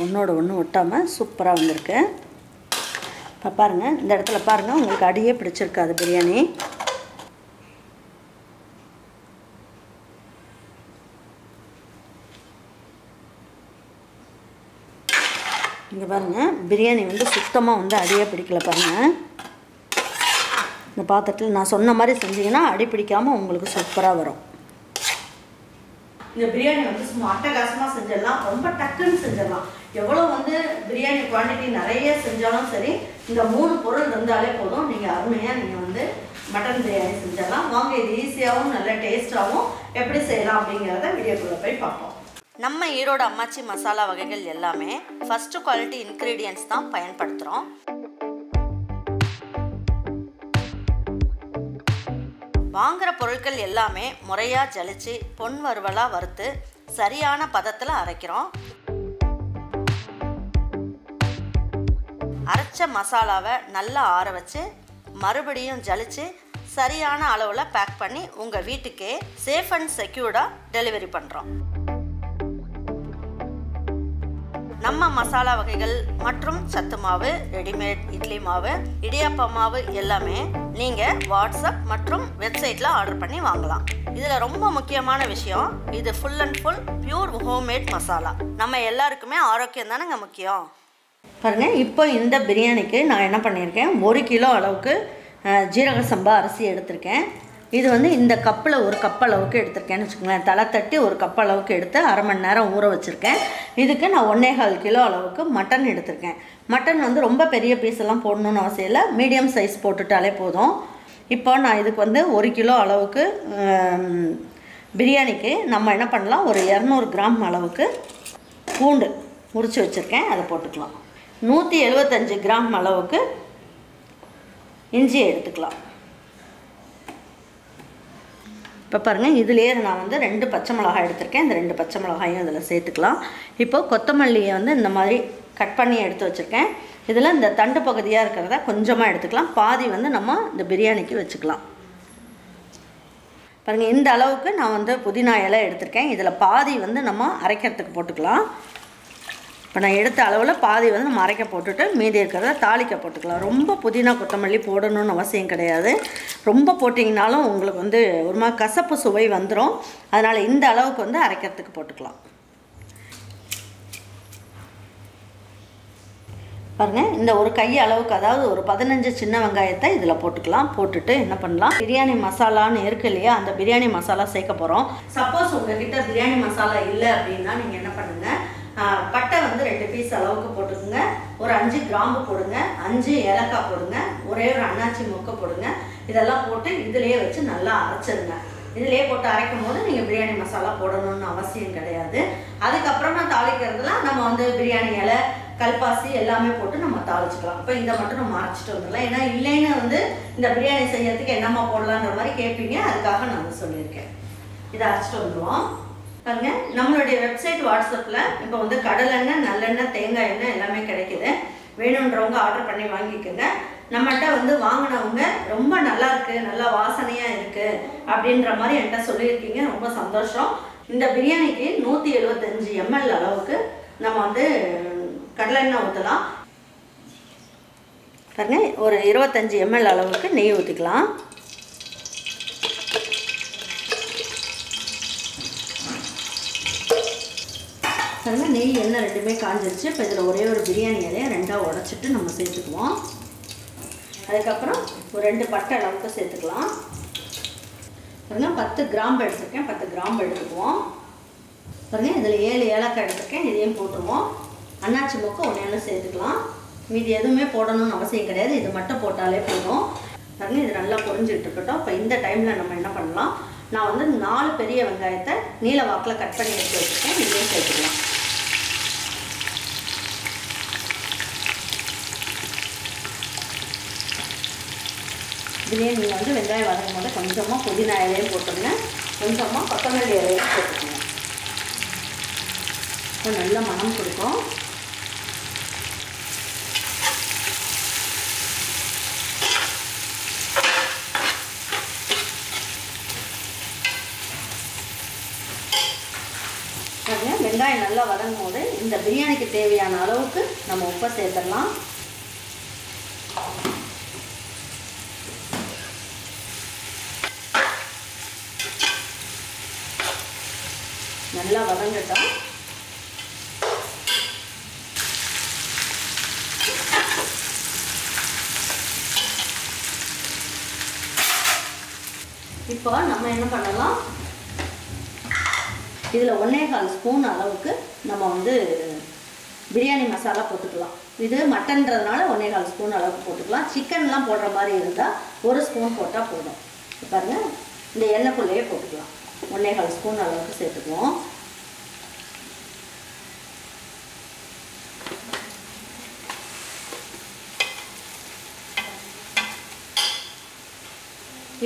ஒன்றோட ஒன்று ஒட்டாமல் சூப்பராக வந்திருக்கு. இப்போ பாருங்கள், இந்த இடத்துல பாருங்கள், உங்களுக்கு அடியே பிடிச்சிருக்காது பிரியாணி. இங்கே பாருங்கள், பிரியாணி வந்து சுத்தமாக வந்து அடியே பிடிக்கல பாருங்கள். இந்த பாத்திரத்தில் நான் சொன்ன மாதிரி செஞ்சிங்கன்னா அடி பிடிக்காமல் உங்களுக்கு சூப்பராக வரும். இந்த பிரியாணி வந்து சும்மா அட்டகாசமாக செஞ்சிடலாம், ரொம்ப டக்குன்னு செஞ்சிடலாம். எவ்வளோ வந்து பிரியாணி குவான்டிட்டி நிறைய செஞ்சாலும் சரி, இந்த 3 பொருள் இருந்தாலே போதும், நீங்கள் அருமையாக நீங்கள் வந்து மட்டன் பிரியாணி செஞ்சிடலாம். வாங்க, இது ஈஸியாகவும் நல்ல டேஸ்ட்டாகவும் எப்படி செய்யலாம் அப்படிங்கிறத வீடியோக்குள்ளே போய் பார்ப்போம். நம்ம ஈரோடு அம்மாச்சி மசாலா வகைகள் எல்லாமே ஃபர்ஸ்ட் குவாலிட்டி இன்க்ரீடியன்ட்ஸ் தான் பயன்படுத்துகிறோம். வாங்குகிற பொருட்கள் எல்லாமே முறையாக ஜலிச்சு பொன் வறுவலாக வறுத்து சரியான பதத்தில் அரைக்கிறோம். அரைச்ச மசாலாவை நல்லா ஆற வச்சு மறுபடியும் ஜலிச்சு சரியான அளவில் பேக் பண்ணி உங்கள் வீட்டுக்கே சேஃப் அண்ட் செக்யூர்டாக டெலிவரி பண்ணுறோம். நம்ம மசாலா வகைகள் மற்றும் சத்து மாவு, ரெடிமேட் இட்லி மாவு, இடியாப்ப மாவு எல்லாமே நீங்கள் வாட்ஸ்அப் மற்றும் வெப்சைட்டில் ஆர்டர் பண்ணி வாங்கலாம். இதில் ரொம்ப முக்கியமான விஷயம், இது full and full pure homemade masala. நம்ம எல்லாருக்குமே ஆரோக்கியம் தானேங்க முக்கியம். பாருங்கள், இப்போ இந்த பிரியாணிக்கு நான் என்ன பண்ணியிருக்கேன், 1 கிலோ அளவுக்கு ஜீரக சம்பா அரிசி எடுத்திருக்கேன். இது வந்து இந்த கப்பில் 1 கப் அளவுக்கு எடுத்திருக்கேன்னு வச்சுக்கோங்களேன். தலை தட்டி 1 கப் அளவுக்கு எடுத்து அரை மணி நேரம் ஊற வச்சுருக்கேன். இதுக்கு நான் 1.25 கிலோ அளவுக்கு மட்டன் எடுத்திருக்கேன். மட்டன் வந்து ரொம்ப பெரிய பீஸெல்லாம் போடணுன்னு அவசியம் இல்லை, மீடியம் சைஸ் போட்டுட்டாலே போதும். இப்போ நான் இதுக்கு வந்து 1 கிலோ அளவுக்கு பிரியாணிக்கு நம்ம என்ன பண்ணலாம், ஒரு 200 கிராம் அளவுக்கு பூண்டு உரித்து வச்சுருக்கேன், அதை போட்டுக்கலாம். 175 கிராம் அளவுக்கு இஞ்சி எடுத்துக்கலாம். இப்போ பாருங்கள், இதுலேயே நான் வந்து 2 பச்சை மிளகாய் எடுத்திருக்கேன். இந்த 2 பச்சை மிளகாயும் இதில் சேர்த்துக்கலாம். இப்போது கொத்தமல்லியை வந்து இந்த மாதிரி கட் பண்ணி எடுத்து வச்சுருக்கேன். இதில் இந்த தண்டு பகுதியாக இருக்கிறத கொஞ்சமாக எடுத்துக்கலாம், பாதி வந்து நம்ம இந்த பிரியாணிக்கு வச்சுக்கலாம். பாருங்கள், இந்த அளவுக்கு நான் வந்து புதினா இலை எடுத்திருக்கேன். இதில் பாதி வந்து நம்ம அரைக்கிறதுக்கு போட்டுக்கலாம். இப்போ நான் எடுத்த அளவில் பாதி வந்து நம்ம அரைக்க போட்டுட்டு மீதி இருக்கிறத தாளிக்க போட்டுக்கலாம். ரொம்ப புதினா கொத்தமல்லி போடணும்னு அவசியம் கிடையாது. ரொம்ப போட்டிங்கனாலும் உங்களுக்கு வந்து ஒரு மாதிரி கசப்பு சுவை வந்துடும். அதனால் இந்த அளவுக்கு வந்து அரைக்கிறதுக்கு போட்டுக்கலாம். பாருங்கள், இந்த ஒரு கை அளவுக்கு, அதாவது ஒரு 15 சின்ன வெங்காயத்தை இதில் போட்டுக்கலாம். போட்டுட்டு என்ன பண்ணலாம், பிரியாணி மசாலான்னு இருக்கு இல்லையா, அந்த பிரியாணி மசாலா சேர்க்க போகிறோம். சப்போஸ் உங்ககிட்ட பிரியாணி மசாலா இல்லை அப்படின்னா நீங்கள் என்ன பண்ணுங்கள், பட்டை வந்து 2 பீஸ் அளவுக்கு போட்டுக்கோங்க, ஒரு 5 கிராம்பு போடுங்க, 5 ஏலக்காய் போடுங்க, ஒரே ஒரு அன்னாச்சி மொக்கை போடுங்க. இதெல்லாம் போட்டு இதிலேயே வச்சு நல்லா அரைச்சிருங்க. இதிலேயே போட்டு அரைக்கும் போது நீங்கள் பிரியாணி மசாலா போடணும்னு அவசியம் கிடையாது. அதுக்கப்புறமா தாளிக்கிறதுலாம் நம்ம வந்து பிரியாணி இலை, கல்பாசி எல்லாமே போட்டு நம்ம தாளிச்சுக்கலாம். இப்போ இதை மட்டும் நம்ம அரைச்சிட்டு வந்துடலாம். ஏன்னா இல்லைன்னு வந்து இந்த பிரியாணி செய்யறதுக்கு என்னம்மா போடலான்ற மாதிரி கேட்பீங்க, அதுக்காக நான் சொல்லியிருக்கேன். இதை அரைச்சிட்டு வந்துடுவோம். பாருங்க, நம்மளுடைய வெப்சைட் வாட்ஸ்அப்பில் இப்போ வந்து கடலெண்ணெய், நல்லெண்ணெய், தேங்காய் எண்ணெய் எல்லாமே கிடைக்குது. வேணுன்றவங்க ஆர்டர் பண்ணி வாங்கிக்கோங்க. நம்மகிட்ட வந்து வாங்கினவங்க ரொம்ப நல்லா இருக்குது, நல்லா வாசனையாக இருக்குது அப்படின்ற மாதிரி என்கிட்ட சொல்லியிருக்கீங்க, ரொம்ப சந்தோஷம். இந்த பிரியாணிக்கு 175 ml அளவுக்கு நம்ம வந்து கடலெண்ணெய் ஊற்றலாம். பாருங்க, ஒரு 25 ml அளவுக்கு நெய் ஊற்றிக்கலாம். பாருங்க, நெய் எண்ணெய் ரெண்டுமே காஞ்சிருச்சு. இப்போ இதில் ஒரே ஒரு பிரியாணி இலையை 2ஆக உடச்சிட்டு நம்ம சேர்த்துக்குவோம். அதுக்கப்புறம் ஒரு 2 பட்டை அளவுக்கு சேர்த்துக்கலாம். பாருங்க, 10 கிராம்பு எடுத்துருக்கேன், 10 கிராம்பு எடுத்துக்குவோம். பாருங்கள், இதில் 7 ஏலக்காய் எடுத்துருக்கேன், இதையும் போட்டுருவோம். அன்னாச்சி மொக்கை 1 சேர்த்துக்கலாம். மீதி எதுவுமே போடணும்னு அவசியம் கிடையாது, இது மட்டும் போட்டாலே போதும். பாருங்கள், இது நல்லா பொரிஞ்சிட்டு இருக்கட்டும். இப்போ இந்த டைமில் நம்ம என்ன பண்ணலாம், நான் வந்து 4 பெரிய வெங்காயத்தை நீல வாக்கில் கட் பண்ணி எடுத்து வச்சுருக்கேன், இதையும் சேர்த்துக்கலாம். பிரியாணியில் வந்து வெங்காயம் வதங்கும் போது கொஞ்சமாக புதினா இலையும் போட்டுருங்க, கொஞ்சமாக கொத்தமல்லி இலையும் போட்டுக்கோங்க. இப்போ நல்ல மணம் கொடுக்கும். வெங்காயம் நல்லா வதங்கும் போது இந்த பிரியாணிக்கு தேவையான அளவுக்கு நம்ம உப்பை சேர்த்துடலாம். நல்லா வதங்கட்டும். இப்போ நம்ம என்ன பண்ணலாம், இதில் 1.25 ஸ்பூன் அளவுக்கு நம்ம வந்து பிரியாணி மசாலா போட்டுக்கலாம். இது மட்டன்றதுனால 1.25 ஸ்பூன் அளவுக்கு போட்டுக்கலாம். சிக்கன்லாம் போடுற மாதிரி இருந்தால் 1 ஸ்பூன் போட்டால் போதும். பாருங்கள், இந்த எண்ணெய்க்குள்ளேயே போட்டுக்கலாம். 1.25 ஸ்பூன் அளவுக்கு சேர்த்துக்குவோம்.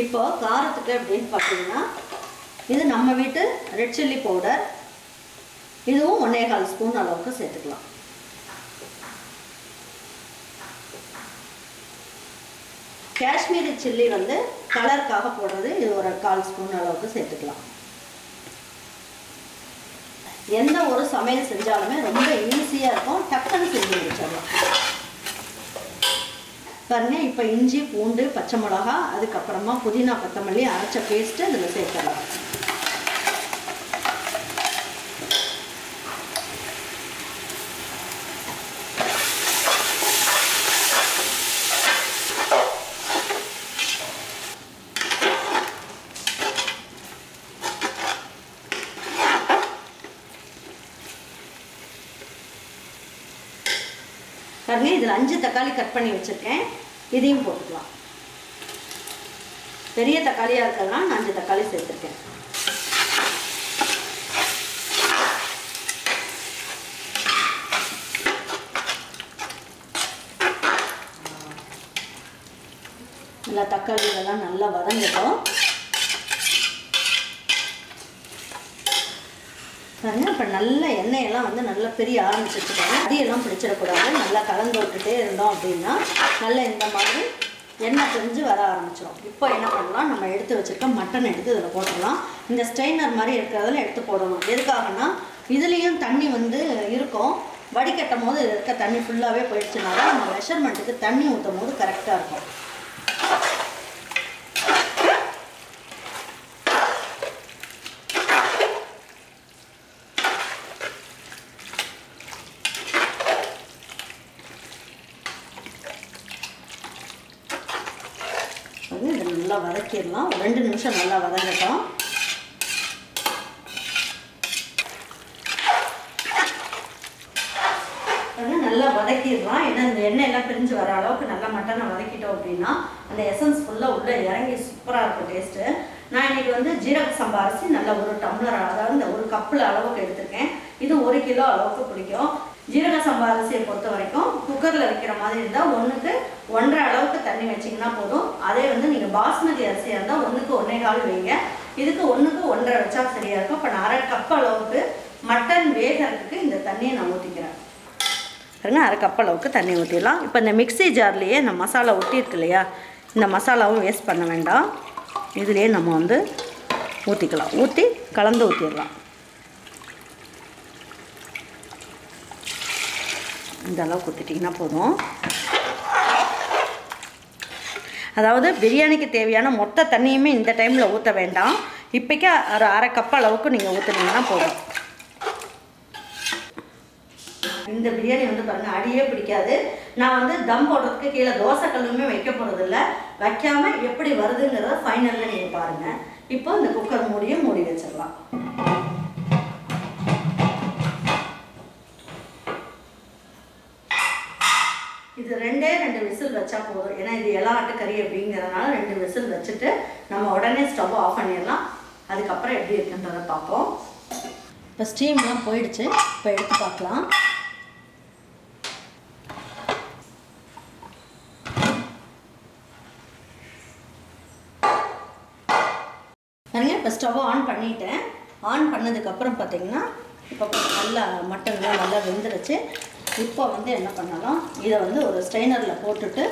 இப்போ காரத்துக்கு அப்படின்னு பார்த்தீங்கன்னா, இது நம்ம வீட்டு ரெட் சில்லி பவுடர், இதுவும் 1.25 ஸ்பூன் அளவுக்கு சேர்த்துக்கலாம். காஷ்மீரி சில்லி வந்து கலருக்காக போடுறது, இது ஒரு 1/4 ஸ்பூன் அளவுக்கு சேர்த்துக்கலாம். எந்த ஒரு சமையல் செஞ்சாலுமே ரொம்ப ஈஸியாக இருக்கும், டக்குன்னு செஞ்சு முடிச்சிடலாம். பாருங்க, இப்போ இஞ்சி பூண்டு பச்சை மிளகா அதுக்கப்புறமா புதினா கொத்தமல்லி அரைச்ச பேஸ்ட்டு இதில் சேர்த்துடலாம். பாருங்க, இதில் 5 தக்காளி கட் பண்ணி வச்சுருக்கேன், இதையும் போட்டுக்கலாம். பெரிய தக்காளியாக இருக்கிறதுனால நான் 5 தக்காளி சேர்த்துருக்கேன். நல்லா தக்காளி இதெல்லாம் நல்லா வதங்கட்டும். பாருங்க, இப்போ நல்ல எண்ணெயெல்லாம் வந்து நல்லா பிரிய ஆரம்பிச்சிருக்காங்க. அடியெல்லாம் பிடிச்சிடக்கூடாது. நல்லா கலந்து விட்டுட்டே இருந்தோம் அப்படின்னா நல்லா இந்த மாதிரி எண்ணெய் பிரிஞ்சு வர ஆரம்பிச்சிடும். இப்போ என்ன பண்ணலாம், நம்ம எடுத்து வச்சுருக்க மட்டன் எடுத்து இதில் போட்டுடலாம். இந்த ஸ்ட்ரெயினர் மாதிரி இருக்கிறதுல எடுத்து போடணும். எதுக்காகனா, இதுலேயும் தண்ணி வந்து இருக்கும். வடிகட்டும் போது இருக்க தண்ணி ஃபுல்லாகவே போயிடுச்சுனால நம்ம மெஷர்மெண்ட்டுக்கு தண்ணி ஊற்றும் போது கரெக்டாக இருக்கும். இதை நல்லா வதக்கிடலாம். 2 நிமிஷம் நல்லா வதங்கட்டும். நல்லா வதக்கிடலாம். ஏன்னா இந்த எண்ணெய் எல்லாம் பிரிஞ்சு வர அளவுக்கு நல்லா மட்டனை வதக்கிட்டோம் அப்படின்னா அந்த எசன்ஸ் ஃபுல்லாக உள்ளே இறங்கி சூப்பராக இருக்கும் டேஸ்ட்டு. நான் இன்றைக்கி வந்து ஜீரக சம்பா அரிசி நல்லா 1 டம்ளர், அதாவது இந்த 1 கப்பில் அளவுக்கு எடுத்துருக்கேன். இது 1 கிலோ அளவுக்கு பிடிக்கும். ஜீரக சம்பா அரிசியை பொறுத்த வரைக்கும் குக்கரில் வைக்கிற மாதிரி இருந்தால் 1க்கு 1.5 அளவுக்கு தண்ணி வச்சிங்கன்னா போதும். அதே வந்து நீங்கள் பாஸ்மதி அரிசியாக இருந்தால் 1க்கு 1.25 வைங்க. இதுக்கு 1க்கு 1.5 வச்சா சரியாக இருக்கும். இப்போ நான் 1/2 கப் அளவுக்கு மட்டன் வேகிறதுக்கு இந்த தண்ணியை நான் ஊற்றிக்கிறேன். பாருங்க, 1/2 கப் அளவுக்கு தண்ணி ஊற்றிடலாம். இப்போ இந்த மிக்ஸி ஜார்லேயே இந்த மசாலா ஊற்றிருக்கு இல்லையா, இந்த மசாலாவும் வேஸ்ட் பண்ண வேண்டாம். இதுலேயே நம்ம வந்து ஊற்றிக்கலாம். ஊற்றி கலந்து ஊற்றிடலாம். இந்த அளவுக்கு ஊற்றிட்டிங்கன்னா போதும். அதாவது பிரியாணிக்கு தேவையான மொத்த தண்ணியுமே இந்த டைமில் ஊற்ற வேண்டாம். இப்போக்கே ஒரு 1/2 கப் அளவுக்கு நீங்கள் ஊற்றுனீங்கன்னா போதும். இந்த பிரியாணி வந்து பாருங்கள், அடியே பிடிக்காது. நான் வந்து தம் போடுறதுக்கு கீழே தோசை கல்லுமே வைக்க போகிறதில்ல. வைக்காமல் எப்படி வருதுங்கிறத ஃபைனலில் நீங்கள் பாருங்கள். இப்போ இந்த குக்கர் மூடியை மூடி வச்சிடலாம். இது 2 விசில் வச்சா போதும். ஏன்னா இது எலாட்டு கறி அப்படிங்கிறதுனால 2 விசில் வச்சுட்டு நம்ம உடனே ஸ்டவ் ஆஃப் பண்ணிடலாம். அதுக்கப்புறம் எப்படி இருக்குன்றதை பார்ப்போம். இப்போ ஸ்டீம்லாம் போயிடுச்சு. இப்போ எடுத்து பார்க்கலாம். பாருங்க, இப்போ ஸ்டவ் ஆன் பண்ணிட்டேன். ஆன் பண்ணதுக்கப்புறம் பார்த்தீங்கன்னா இப்போ நல்லா மட்டன்லாம் நல்லா வெந்துருச்சு. இப்போ வந்து என்ன பண்ணலாம், இதை வந்து ஒரு ஸ்ட்ரெயினரில் போட்டுட்டு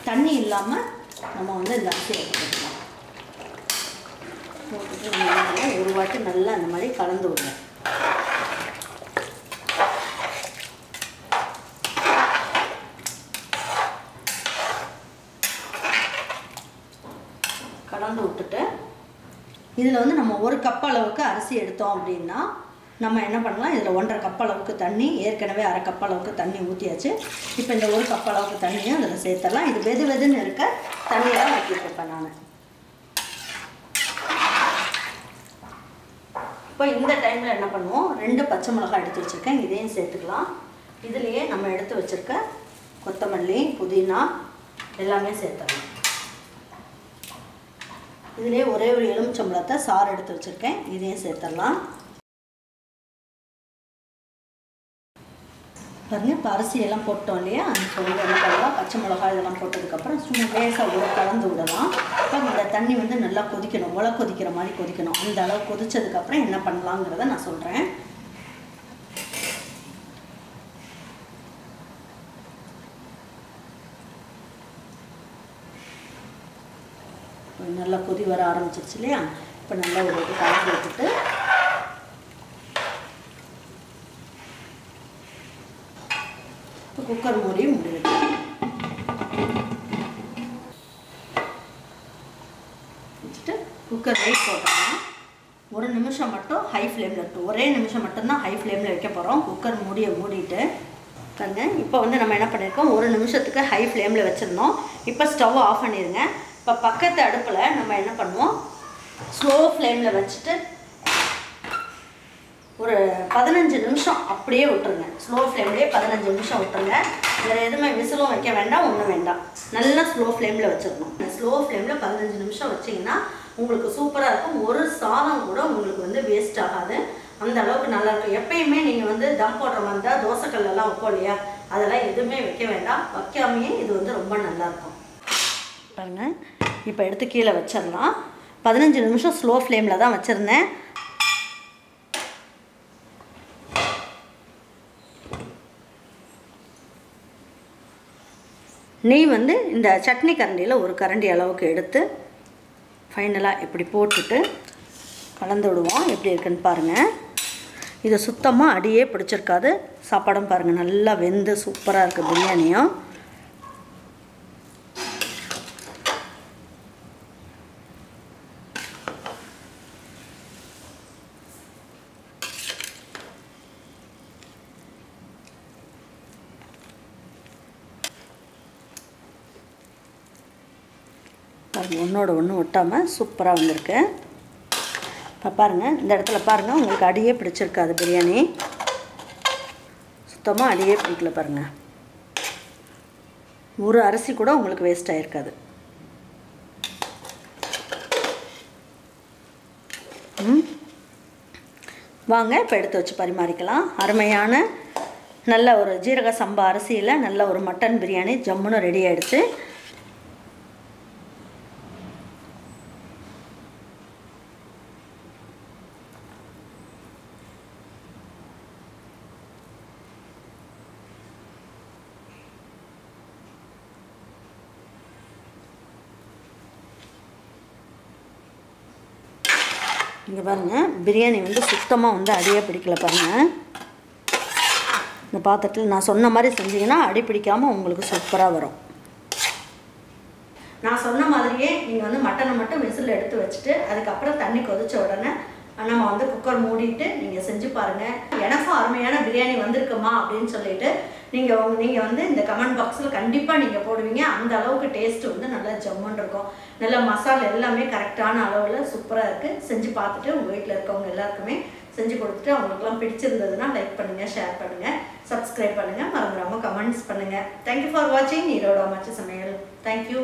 தண்ணி இல்லாமல் நம்ம வந்து இந்த அரிசியை போட்டுக்கலாம். போட்டுட்டு ஒரு வாட்டி நல்லா அந்த மாதிரி கலந்து விடுவோம். கலந்து விட்டுட்டு இதில் வந்து நம்ம 1 கப் அளவுக்கு அரிசி எடுத்தோம் அப்படின்னா நம்ம என்ன பண்ணலாம், இதில் 1.5 கப் அளவுக்கு தண்ணி, ஏற்கனவே 1/2 கப் அளவுக்கு தண்ணி ஊற்றியாச்சு. இப்போ இந்த 1 கப் அளவுக்கு தண்ணியும் அதில் சேர்த்துடலாம். இது வெது வெதுன்னு இருக்க தண்ணியெல்லாம் ஊற்றிட்டுருப்பேன் நான். இப்போ இந்த டைமில் என்ன பண்ணுவோம், 2 பச்சை மிளகாய் எடுத்து வச்சுருக்கேன், இதையும் சேர்த்துக்கலாம். இதுலேயே நம்ம எடுத்து வச்சுருக்க கொத்தமல்லி, புதினா எல்லாமே சேர்த்துடலாம். இதுலேயே ஒரே ஒரு எலுமிச்சம்பழத்தை சாறு எடுத்து வச்சுருக்கேன், இதையும் சேர்த்துடலாம். பாருங்க, இப்போ அரிசியெல்லாம் போட்டோம் இல்லையா, இப்போ வந்து என்ன பண்ணலாம், பச்சை மிளகாய் இதெல்லாம் போட்டதுக்கப்புறம் சும்மா லேசாக கலந்து விடலாம். இப்போ இந்த தண்ணி வந்து நல்லா கொதிக்கணும், உலை கொதிக்கிற மாதிரி கொதிக்கணும். அந்த அளவு கொதிச்சதுக்கப்புறம் என்ன பண்ணலாங்கிறத நான் சொல்கிறேன். நல்லா கொதி வர ஆரம்பிச்சிருச்சு இல்லையா, இப்போ நல்லா ஒரு கலந்து விட்டுட்டு குக்கர் மூடியும் முடிவு வச்சுட்டு குக்கர் வெயிட் போட்டோம்னா 1 நிமிஷம் மட்டும் ஹை ஃப்ளேமில் இருக்கும். ஒரே நிமிஷம் மட்டும்தான் ஹை ஃப்ளேமில் வைக்க போகிறோம். குக்கர் மூடிட்டு பாருங்க, இப்போ வந்து நம்ம என்ன பண்ணியிருக்கோம், 1 நிமிஷத்துக்கு ஹை ஃப்ளேமில் வச்சுருந்தோம். இப்போ ஸ்டவ் ஆஃப் பண்ணிடுங்க. இப்போ பக்கத்து அடுப்பில் நம்ம என்ன பண்ணுவோம், ஸ்லோ ஃப்ளேமில் வச்சுட்டு ஒரு 15 நிமிஷம் அப்படியே விட்டுருங்க. ஸ்லோ ஃப்ளேம்லேயே 15 நிமிஷம் விட்டுருங்க. வேறு எதுவுமே விசிலும் வைக்க வேண்டாம், ஒன்றும் வேண்டாம். நல்லா ஸ்லோ ஃப்ளேமில் வச்சிடணும். ஸ்லோ ஃப்ளேமில் 15 நிமிஷம் வச்சிங்கன்னா உங்களுக்கு சூப்பராக இருக்கும். ஒரு சாதம் கூட உங்களுக்கு வந்து வேஸ்ட் ஆகாது, அந்த அளவுக்கு நல்லாயிருக்கும். எப்பயுமே நீங்கள் வந்து தம் போடுற மாதிரி தான் தோசைக்கல்லாம் வைப்போம் இல்லையா, அதெல்லாம் எதுவுமே வைக்க வேண்டாம். வைக்காமையே இது வந்து ரொம்ப நல்லாயிருக்கும். பாருங்கள், இப்போ எடுத்து கீழே வச்சிடலாம். 15 நிமிஷம் ஸ்லோ ஃப்ளேமில் தான் வச்சுருந்தேன். நெய் வந்து இந்த சட்னி கரண்டியில் ஒரு கரண்டி அளவுக்கு எடுத்து ஃபைனலாக இப்படி போட்டுட்டு கலந்து விடுவோம். எப்படி இருக்குன்னு பாருங்கள். இது சுத்தமாக அடியே பிடிச்சிருக்காது. சாப்பாடும் பாருங்கள் நல்லா வெந்து சூப்பராக இருக்குது பிரியாணியும். பாருங்கள், ஒன்றோட ஒன்று ஒட்டாமல் சூப்பராக வந்திருக்கு. இப்போ பாருங்கள், இந்த இடத்துல பாருங்கள், உங்களுக்கு அடியே பிடிச்சிருக்காது பிரியாணி. சுத்தமாக அடியே பிடிக்கல பாருங்கள். ஒரு அரிசி கூட உங்களுக்கு வேஸ்ட் ஆகிருக்காது. வாங்க இப்போ எடுத்து வச்சு பரிமாறிக்கலாம். அருமையான நல்ல ஒரு ஜீரக சம்பா அரிசியில் நல்ல ஒரு மட்டன் பிரியாணி ஜம்முன்னு ரெடி ஆகிடுச்சு. இங்கே பாருங்கள், பிரியாணி வந்து சுத்தமாக வந்து அடியே பிடிக்கல பாருங்கள். இந்த பாத்திரத்தில் நான் சொன்ன மாதிரி செஞ்சிங்கன்னா அடி பிடிக்காமல் உங்களுக்கு சூப்பராக வரும். நான் சொன்ன மாதிரியே நீங்கள் வந்து மட்டனை மட்டும் விசில் எடுத்து வச்சுட்டு அதுக்கப்புறம் தண்ணி கொதித்த உடனே நம்ம வந்து குக்கர் மூடிட்டு நீங்கள் செஞ்சு பாருங்கள். எனக்கும் அருமையான பிரியாணி வந்திருக்குமா அப்படின்னு சொல்லிட்டு நீங்கள் வந்து இந்த கமெண்ட் பாக்ஸில் கண்டிப்பாக நீங்கள் போடுவீங்க. அந்த அளவுக்கு டேஸ்ட்டு வந்து நல்லா ஜம்முன்னு இருக்கும். நல்லா மசாலா எல்லாமே கரெக்டான அளவில் சூப்பராக இருக்குது. செஞ்சு பார்த்துட்டு உங்கள் வீட்டில் இருக்கவங்க எல்லாருக்குமே செஞ்சு கொடுத்துட்டு அவங்களுக்குலாம் பிடிச்சிருந்ததுன்னா லைக் பண்ணுங்கள், ஷேர் பண்ணுங்கள், சப்ஸ்கிரைப் பண்ணுங்கள், மறந்துடாமல் கமெண்ட்ஸ் பண்ணுங்கள். தேங்க்யூ ஃபார் வாட்சிங் ஈரோடு அம்மாச்சி சமையல். தேங்க்யூ.